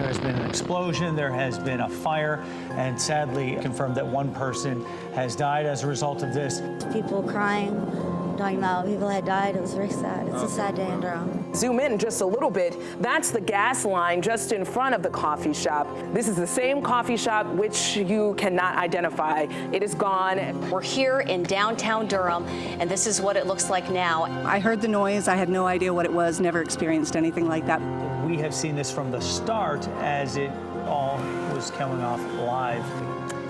There has been an explosion, there has been a fire, and sadly confirmed that one person has died as a result of this. People crying, talking about people had died. It was very sad. It's a sad day in Durham. Zoom in just a little bit. That's the gas line just in front of the coffee shop. This is the same coffee shop which you cannot identify. It is gone. We're here in downtown Durham, and this is what it looks like now. I heard the noise. I had no idea what it was, never experienced anything like that. We have seen this from the start as it all was coming off live.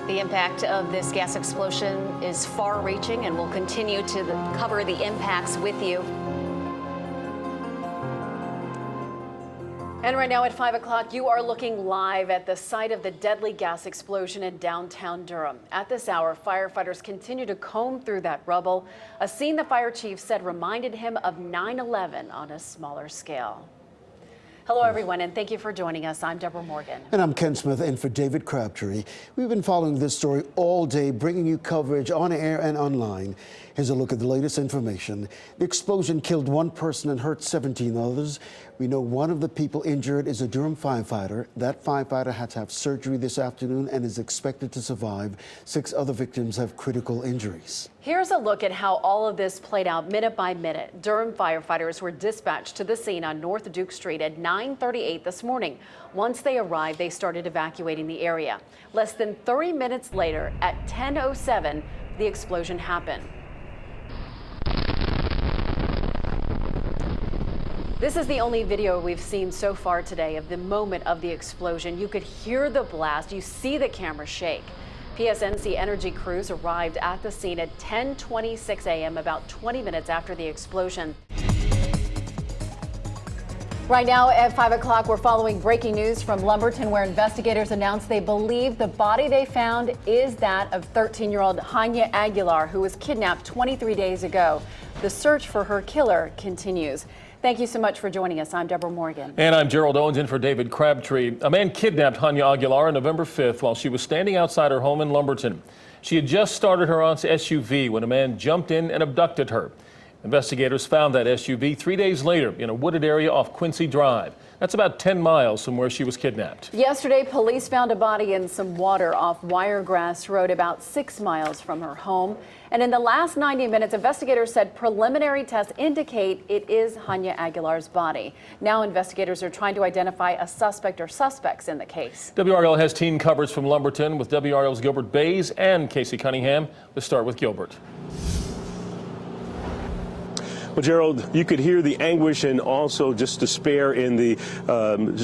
The impact of this gas explosion is far-reaching, and we'll continue to cover the impacts with you. And right now at 5 o'clock, you are looking live at the site of the deadly gas explosion in downtown Durham. At this hour, firefighters continue to comb through that rubble, a scene the fire chief said reminded him of 9/11 on a smaller scale. Hello, everyone, and thank you for joining us. I'm Deborah Morgan. And I'm Ken Smith in for David Crabtree. We've been following this story all day, bringing you coverage on air and online. Here's a look at the latest information. The explosion killed one person and hurt 17 others. We know one of the people injured is a Durham firefighter. That firefighter had to have surgery this afternoon and is expected to survive. 6 other victims have critical injuries. Here's a look at how all of this played out minute by minute. Durham firefighters were dispatched to the scene on North Duke Street at 9:38 this morning. Once they arrived, they started evacuating the area. Less than 30 minutes later, at 10:07, the explosion happened. This is the only video we've seen so far today of the moment of the explosion. You could hear the blast, you see the camera shake. PSNC Energy crews arrived at the scene at 10:26 a.m., about 20 minutes after the explosion. Right now at 5 o'clock, we're following breaking news from Lumberton, where investigators announced they believe the body they found is that of 13-year-old Hanya Aguilar, who was kidnapped 23 days ago. The search for her killer continues. Thank you so much for joining us. I'm Deborah Morgan. And I'm Gerald Owens in for David Crabtree. A man kidnapped Hanya Aguilar on November 5th while she was standing outside her home in Lumberton. She had just started her aunt's SUV when a man jumped in and abducted her. Investigators found that SUV 3 days later in a wooded area off Quincy Drive. That's about 10 miles from where she was kidnapped. Yesterday, police found a body in some water off Wiregrass Road, about 6 miles from her home. And in the last 90 minutes, investigators said preliminary tests indicate it is Hanya Aguilar's body. Now investigators are trying to identify a suspect or suspects in the case. WRL has team coverage from Lumberton with WRL's Gilbert Bays and Casey Cunningham. Let's start with Gilbert. Well, Gerald, you could hear the anguish and also just despair in the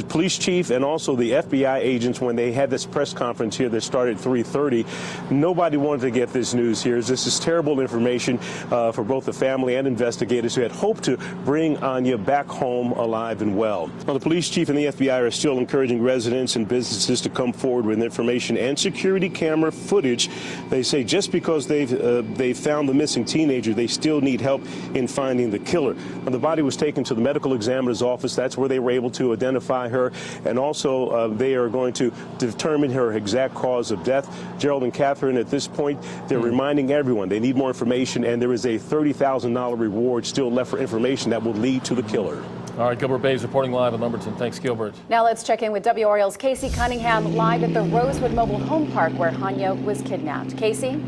police chief and also the FBI agents when they had this press conference here that started at 3:30. Nobody wanted to get this news here. This is terrible information for both the family and investigators who had hoped to bring Anya back home alive and well. Well, the police chief and the FBI are still encouraging residents and businesses to come forward with information and security camera footage. They say just because they've found the missing teenager, they still need help in finding the killer. Now, the body was taken to the medical examiner's office. That's where they were able to identify her, and also they are going to determine her exact cause of death. Gerald and Catherine, at this point, they're reminding everyone they need more information, and there is a $30,000 reward still left for information that will lead to the killer. All right, Gilbert Bays reporting live in Lumberton. Thanks, Gilbert. Now let's check in with WRL's Casey Cunningham live at the Rosewood Mobile Home Park where Hanya was kidnapped. Casey?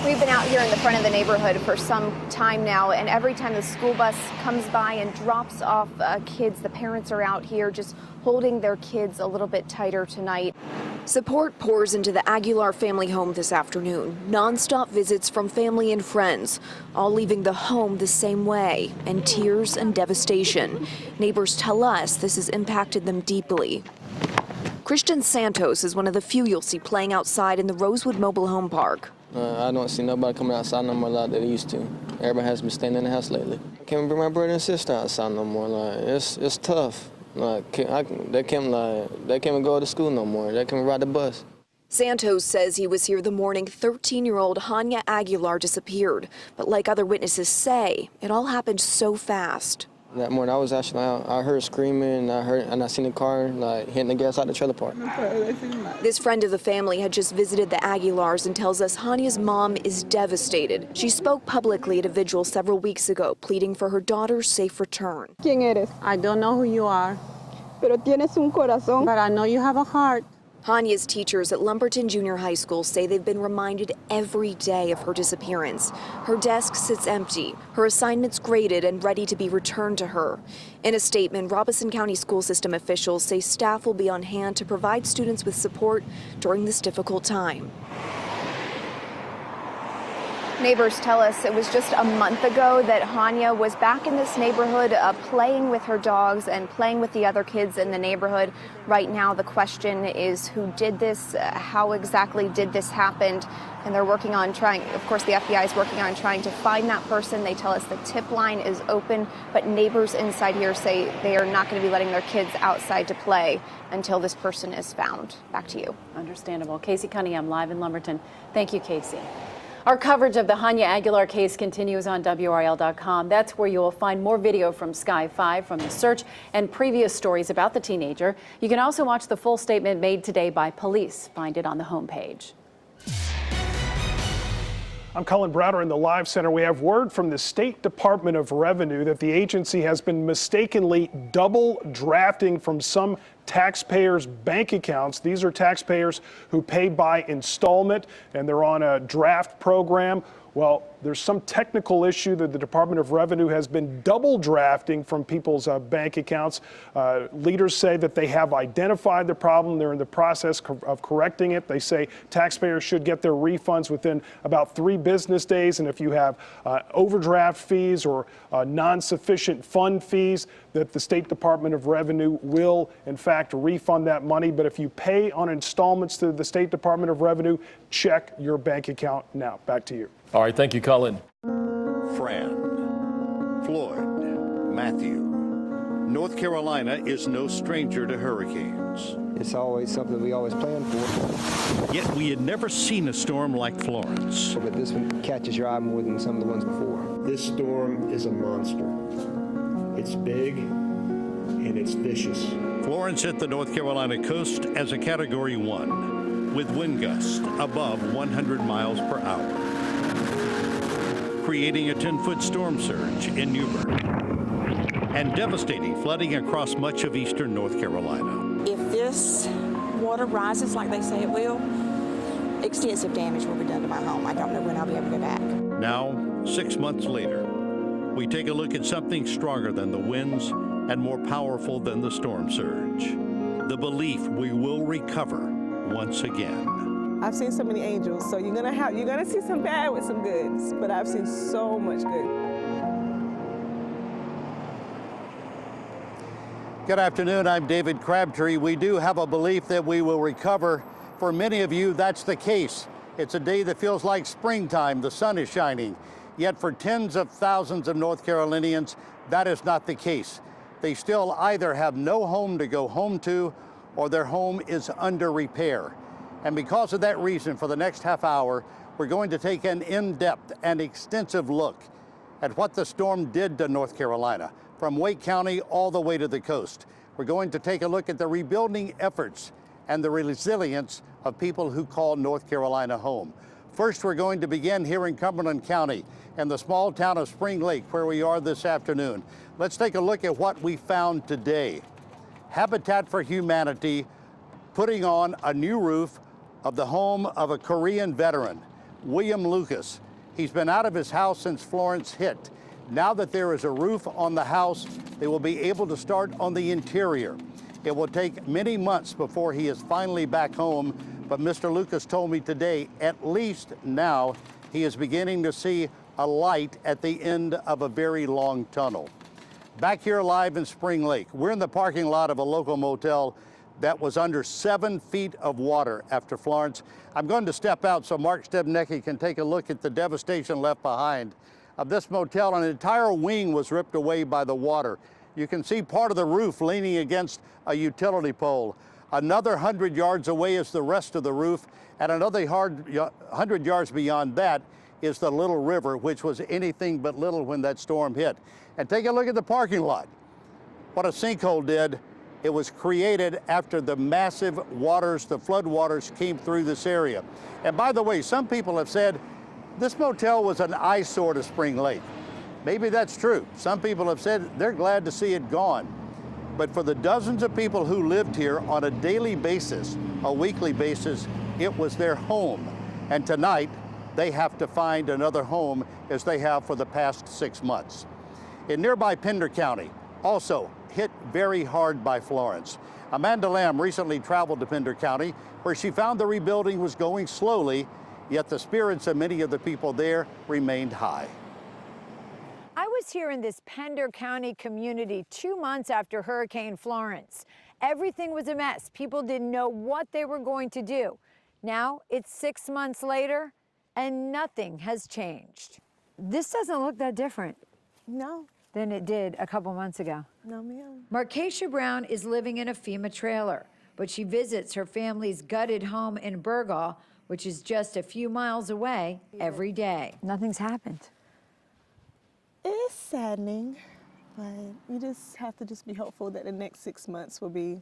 We've been out here in the front of the neighborhood for some time now, and every time the school bus comes by and drops off kids, the parents are out here just holding their kids a little bit tighter tonight. Support pours into the Aguilar family home this afternoon. Non-stop visits from family and friends, all leaving the home the same way, and tears and devastation. Neighbors tell us this has impacted them deeply. Christian Santos is one of the few you'll see playing outside in the Rosewood Mobile Home Park. I don't see nobody coming outside no more like they used to. Everybody has been staying in the house lately. I can't bring my brother and sister outside no more. Like it's tough. Like they can't go to school no more. They can't ride the bus. Santos says he was here the morning 13-year-old Hanya Aguilar disappeared. But like other witnesses say, it all happened so fast. That morning I was actually out. I heard screaming, and I seen the car like hitting the gas out the trailer park. This friend of the family had just visited the Aguilars and tells us Hanya's mom is devastated. She spoke publicly at a vigil several weeks ago, pleading for her daughter's safe return. I don't know who you are. Pero tienes un corazón. But I know you have a heart. Hanya's teachers at Lumberton Junior High School say they've been reminded every day of her disappearance. Her desk sits empty, her assignments graded and ready to be returned to her. In a statement, Robeson County school system officials say staff will be on hand to provide students with support during this difficult time. Neighbors tell us it was just a month ago that Hanya was back in this neighborhood playing with her dogs and playing with the other kids in the neighborhood. Right now, the question is who did this? How exactly did this happen? And they're working on trying, of course, the FBI is working on trying to find that person. They tell us the tip line is open, but neighbors inside here say they are not going to be letting their kids outside to play until this person is found. Back to you. Understandable. Casey Cunningham live in Lumberton. Thank you, Casey. Our coverage of the Hanya Aguilar case continues on WRL.com. That's where you will find more video from Sky 5 from the search and previous stories about the teenager. You can also watch the full statement made today by police. Find it on the homepage. I'm Cullen Browder in the Live Center. We have word from the State Department of Revenue that the agency has been mistakenly double drafting from some taxpayers' bank accounts. These are taxpayers who pay by installment and they're on a draft program. Well, there's some technical issue that the Department of Revenue has been double drafting from people's bank accounts. Leaders say that they have identified the problem. They're in the process of correcting it. They say taxpayers should get their refunds within about 3 business days. And if you have overdraft fees or non-sufficient fund fees, that the State Department of Revenue will, in fact, refund that money. But if you pay on installments to the State Department of Revenue, check your bank account now. Back to you. All right, thank you, Cullen. Fran, Floyd, Matthew. North Carolina is no stranger to hurricanes. It's always something we always plan for. Yet we had never seen a storm like Florence. But this one catches your eye more than some of the ones before. This storm is a monster. It's big and it's vicious. Florence hit the North Carolina coast as a Category 1 with wind gusts above 100 miles per hour, creating a 10-foot storm surge in Newbern and devastating flooding across much of eastern North Carolina. If this water rises like they say it will, extensive damage will be done to my home. I don't know when I'll be able to go back. Now, 6 months later, we take a look at something stronger than the winds and more powerful than the storm surge. The belief we will recover once again. I've seen so many angels, so you're gonna see some bad with some goods, but I've seen so much good. Good afternoon, I'm David Crabtree. We do have a belief that we will recover. For many of you, that's the case. It's a day that feels like springtime, the sun is shining. Yet for tens of thousands of North Carolinians, that is not the case. They still either have no home to go home to, or their home is under repair. And because of that reason, for the next half hour, we're going to take an in-depth and extensive look at what the storm did to North Carolina, from Wake County all the way to the coast. We're going to take a look at the rebuilding efforts and the resilience of people who call North Carolina home. First, we're going to begin here in Cumberland County in the small town of Spring Lake, where we are this afternoon. Let's take a look at what we found today. Habitat for Humanity putting on a new roof of the home of a Korean veteran, William Lucas. He's been out of his house since Florence hit. Now that there is a roof on the house, they will be able to start on the interior. It will take many months before he is finally back home, but Mr. Lucas told me today, at least now, he is beginning to see a light at the end of a very long tunnel. Back here live in Spring Lake, we're in the parking lot of a local motel that was under 7 feet of water after Florence. I'm going to step out so Mark Stebnicki can take a look at the devastation left behind of this motel. An entire wing was ripped away by the water. You can see part of the roof leaning against a utility pole. Another 100 yards away is the rest of the roof, and another 100 yards beyond that is the Little River, which was anything but little when that storm hit. And take a look at the parking lot. What a sinkhole did. It was created after the massive waters, the flood waters, came through this area. And by the way, some people have said this motel was an eyesore to Spring Lake. Maybe that's true. Some people have said they're glad to see it gone. but for the dozens of people who lived here on a daily basis, a weekly basis, it was their home. And tonight, they have to find another home as they have for the past 6 months. In nearby Pender County, also hit very hard by Florence. Amanda Lamb recently traveled to Pender County, where she found the rebuilding was going slowly, yet the spirits of many of the people there remained high. I was here in this Pender County community 2 months after Hurricane Florence. Everything was a mess. People didn't know what they were going to do. Now it's 6 months later, and nothing has changed. This doesn't look that different. No. Than it did a couple months ago. No, ma'am. Markeisha Brown is living in a FEMA trailer, but she visits her family's gutted home in Burgaw, which is just a few miles away, every day. Nothing's happened. It's saddening, but you just have to be hopeful that the next 6 months will be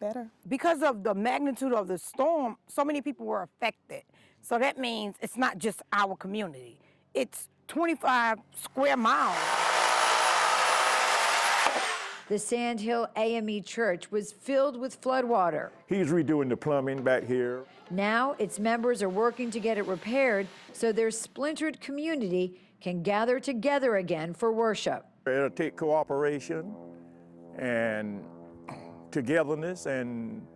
better. Because of the magnitude of the storm, so many people were affected. So that means it's not just our community. It's 25 square miles. The Sand Hill AME Church was filled with floodwater. He's redoing the plumbing back here. Now its members are working to get it repaired so their splintered community can gather together again for worship. It'll take cooperation and togetherness and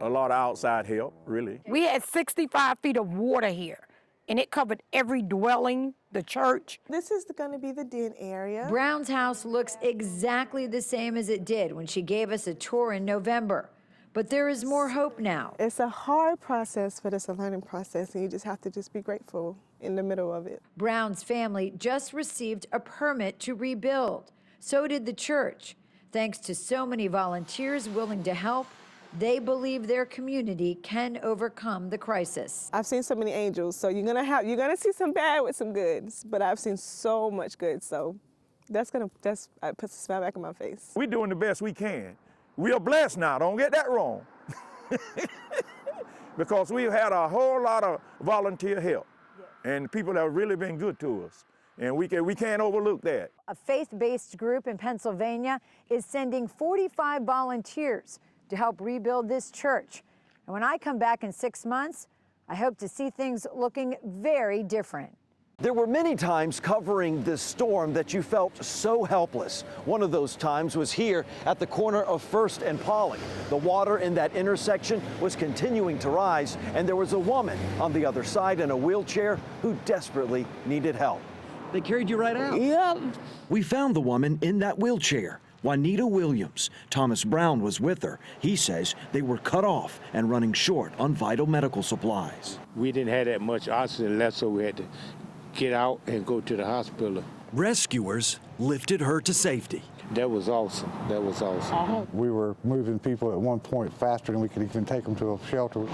a lot of outside help, really. We had 65 feet of water here, and it covered every dwelling, the church. This is going to be the den area. Brown's house looks exactly the same as it did when she gave us a tour in November. But there is more hope now. It's a hard process, but it's a learning process, and you just have to be grateful in the middle of it. Brown's family just received a permit to rebuild. So did the church. Thanks to so many volunteers willing to help, they believe their community can overcome the crisis. I've seen so many angels, so you're gonna see some bad with some goods, but I've seen so much good, so that puts a smile back on my face. We're doing the best we can. We are blessed now, don't get that wrong. Because we've had a whole lot of volunteer help, and people have really been good to us, and we can't overlook that. A faith-based group in Pennsylvania is sending 45 volunteers to help rebuild this church. And when I come back in 6 months, I hope to see things looking very different. There were many times covering this storm that you felt so helpless. One of those times was here at the corner of First and Polly. The water in that intersection was continuing to rise, and there was a woman on the other side in a wheelchair who desperately needed help. They carried you right out? Yep. We found the woman in that wheelchair. Juanita Williams. Thomas Brown was with her. He says they were cut off and running short on vital medical supplies. We didn't have that much oxygen left, so we had to get out and go to the hospital. Rescuers lifted her to safety. That was awesome. That was awesome. We were moving people at one point faster than we could even take them to a shelter.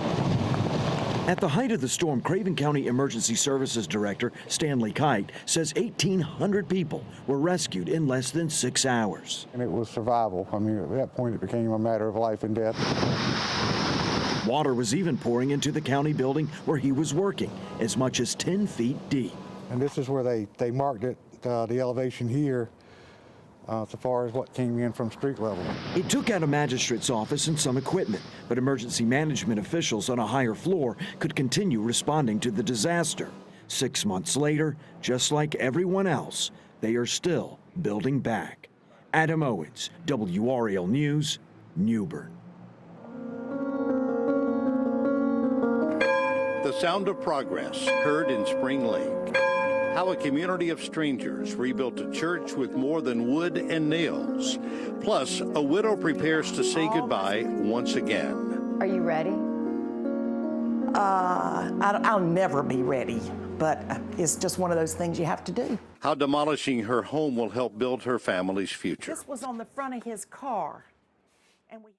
At the height of the storm, Craven County Emergency Services Director Stanley Kite says 1,800 people were rescued in less than 6 hours. And it was survival. I mean, at that point, it became a matter of life and death. Water was even pouring into the county building where he was working, as much as 10 feet deep. And this is where they marked it, the elevation here, so far as what came in from street level. It took out a magistrate's office and some equipment, but emergency management officials on a higher floor could continue responding to the disaster. 6 months later, just like everyone else, they are still building back. Adam Owens, WRAL News, Newbern. The sound of progress heard in Spring Lake. How a community of strangers rebuilt a church with more than wood and nails. Plus, a widow prepares to say goodbye once again. Are you ready? I'll never be ready, but it's just one of those things you have to do. How demolishing her home will help build her family's future. This was on the front of his car, and we